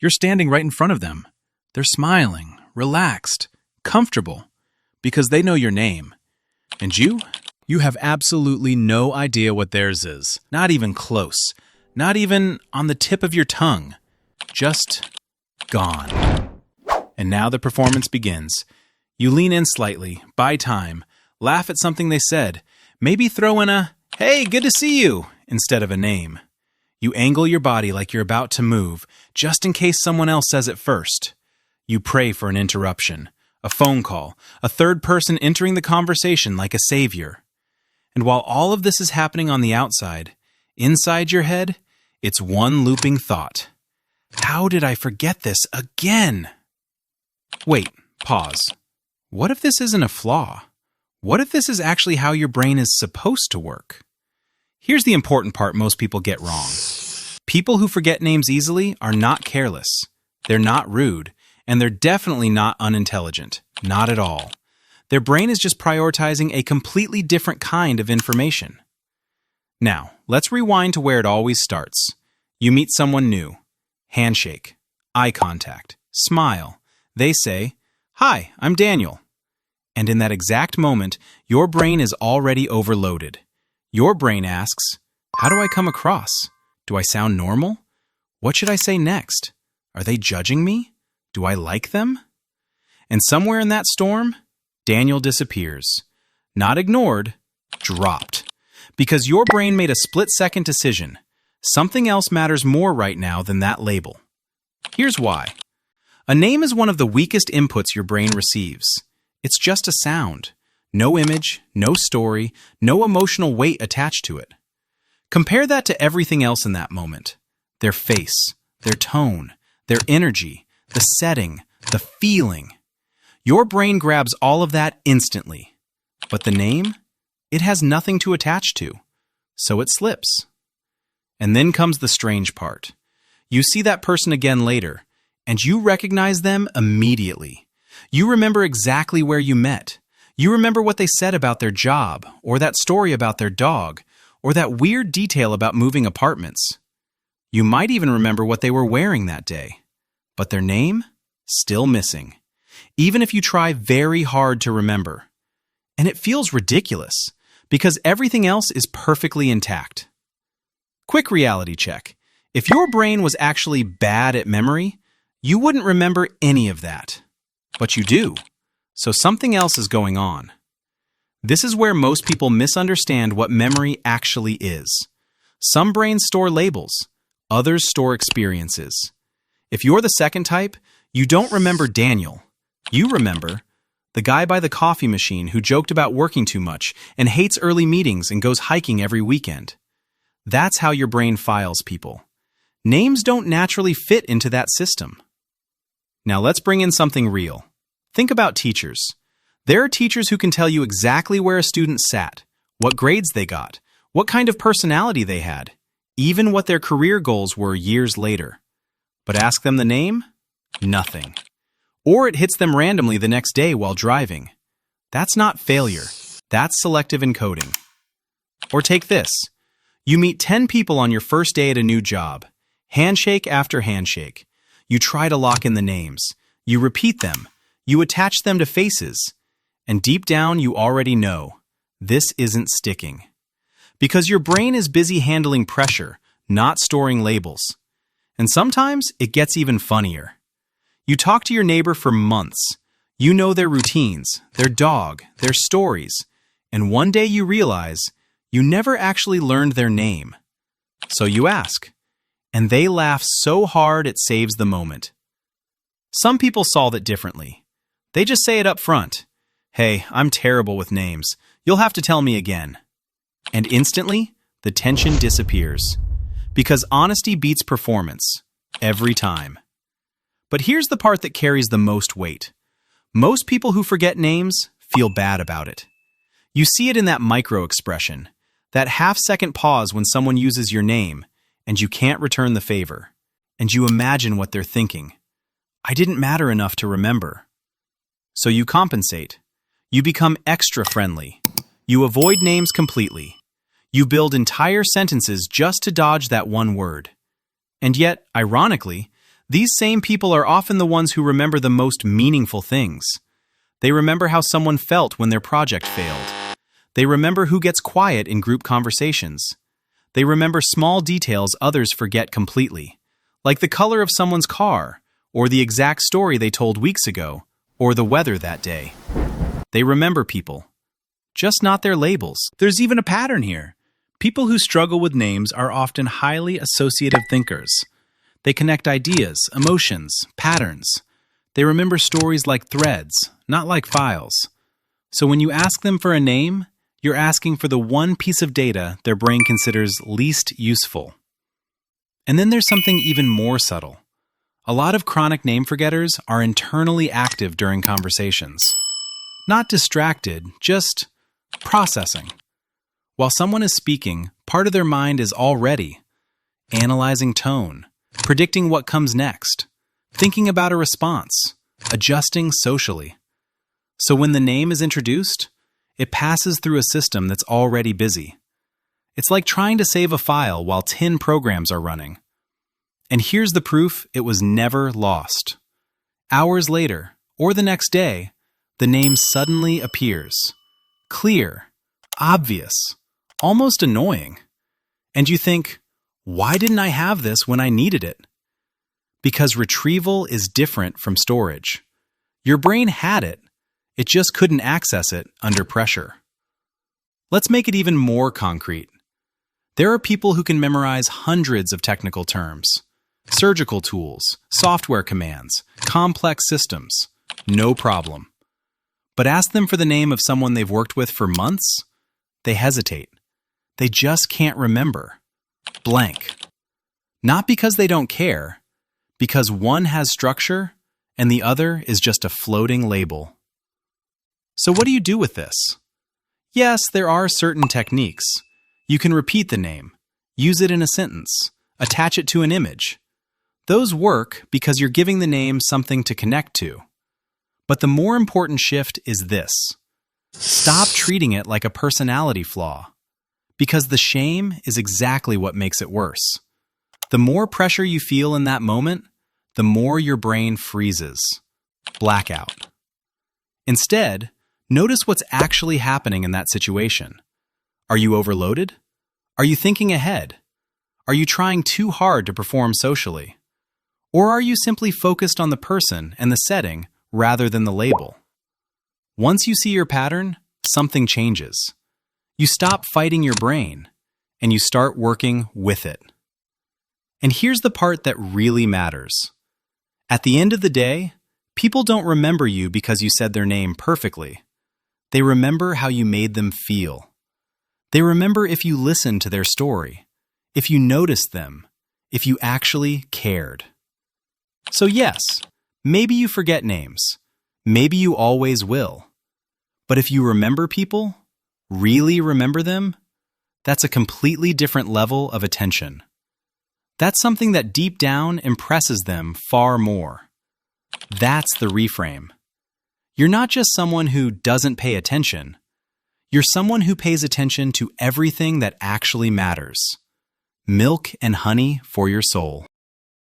You're standing right in front of them. They're smiling, relaxed, comfortable, because they know your name. And you have absolutely no idea what theirs is. Not even close. Not even on the tip of your tongue. Just gone. And now the performance begins. You lean in slightly, buy time, laugh at something they said, maybe throw in a, "Hey, good to see you," instead of a name. You angle your body like you're about to move, just in case someone else says it first. You pray for an interruption, a phone call, a third person entering the conversation like a savior. And while all of this is happening on the outside, inside your head, it's one looping thought. How did I forget this again? Wait, pause. What if this isn't a flaw? What if this is actually how your brain is supposed to work? Here's the important part most people get wrong. People who forget names easily are not careless. They're not rude, and they're definitely not unintelligent. Not at all. Their brain is just prioritizing a completely different kind of information. Now, let's rewind to where it always starts. You meet someone new. Handshake, eye contact, smile. They say, "Hi, I'm Daniel." And in that exact moment, your brain is already overloaded. Your brain asks, how do I come across? Do I sound normal? What should I say next? Are they judging me? Do I like them? And somewhere in that storm, Daniel disappears. Not ignored, dropped. Because your brain made a split-second decision. Something else matters more right now than that label. Here's why. A name is one of the weakest inputs your brain receives. It's just a sound. No image, no story, no emotional weight attached to it. Compare that to everything else in that moment. Their face, their tone, their energy, the setting, the feeling. Your brain grabs all of that instantly. But the name? It has nothing to attach to. So it slips. And then comes the strange part. You see that person again later, and you recognize them immediately. You remember exactly where you met. You remember what they said about their job, or that story about their dog, or that weird detail about moving apartments. You might even remember what they were wearing that day. But their name? Still missing. Even if you try very hard to remember. And it feels ridiculous, because everything else is perfectly intact. Quick reality check. If your brain was actually bad at memory, you wouldn't remember any of that. But you do. So something else is going on. This is where most people misunderstand what memory actually is. Some brains store labels. Others store experiences. If you're the second type, you don't remember Daniel. You remember the guy by the coffee machine who joked about working too much and hates early meetings and goes hiking every weekend. That's how your brain files people. Names don't naturally fit into that system. Now let's bring in something real. Think about teachers. There are teachers who can tell you exactly where a student sat, what grades they got, what kind of personality they had, even what their career goals were years later. But ask them the name? Nothing. Or it hits them randomly the next day while driving. That's not failure. That's selective encoding. Or take this. You meet 10 people on your first day at a new job. Handshake after handshake. You try to lock in the names. You repeat them. You attach them to faces. And deep down, you already know. This isn't sticking. Because your brain is busy handling pressure, not storing labels. And sometimes it gets even funnier. You talk to your neighbor for months. You know their routines, their dog, their stories. And one day you realize you never actually learned their name. So you ask. And they laugh so hard it saves the moment. Some people solve it differently. They just say it up front. Hey, I'm terrible with names. You'll have to tell me again. And instantly, the tension disappears. Because honesty beats performance. Every time. But here's the part that carries the most weight. Most people who forget names feel bad about it. You see it in that micro-expression, that half-second pause when someone uses your name, and you can't return the favor. And you imagine what they're thinking. I didn't matter enough to remember. So you compensate. You become extra friendly. You avoid names completely. You build entire sentences just to dodge that one word. And yet, ironically, These same people are often the ones who remember the most meaningful things. They remember how someone felt when their project failed. They remember who gets quiet in group conversations. They remember small details others forget completely, like the color of someone's car, or the exact story they told weeks ago, or the weather that day. They remember people, just not their labels. There's even a pattern here. People who struggle with names are often highly associative thinkers. They connect ideas, emotions, patterns. They remember stories like threads, not like files. So when you ask them for a name, you're asking for the one piece of data their brain considers least useful. And then there's something even more subtle. A lot of chronic name forgetters are internally active during conversations. Not distracted, just processing. While someone is speaking, part of their mind is already analyzing tone, predicting what comes next, thinking about a response, adjusting socially. So when the name is introduced, it passes through a system that's already busy. It's like trying to save a file while 10 programs are running. And here's the proof it was never lost. Hours later, or the next day, the name suddenly appears. Clear, obvious, almost annoying. And you think, why didn't I have this when I needed it? Because retrieval is different from storage. Your brain had it. It just couldn't access it under pressure. Let's make it even more concrete. There are people who can memorize hundreds of technical terms, surgical tools, software commands, complex systems. No problem. But ask them for the name of someone they've worked with for months, they hesitate. They just can't remember. Blank. Not because they don't care, because one has structure and the other is just a floating label. So what do you do with this? Yes, there are certain techniques. You can repeat the name, use it in a sentence, attach it to an image. Those work because you're giving the name something to connect to. But the more important shift is this. Stop treating it like a personality flaw, because the shame is exactly what makes it worse. The more pressure you feel in that moment, the more your brain freezes. Blackout. Instead, notice what's actually happening in that situation. Are you overloaded? Are you thinking ahead? Are you trying too hard to perform socially? Or are you simply focused on the person and the setting rather than the label? Once you see your pattern, something changes. You stop fighting your brain, and you start working with it. And here's the part that really matters. At the end of the day, people don't remember you because you said their name perfectly. They remember how you made them feel. They remember if you listened to their story, if you noticed them, if you actually cared. So yes, maybe you forget names. Maybe you always will. But if you remember people, really remember them, that's a completely different level of attention. That's something that deep down impresses them far more. That's the reframe. You're not just someone who doesn't pay attention. You're someone who pays attention to everything that actually matters. Milk and honey for your soul.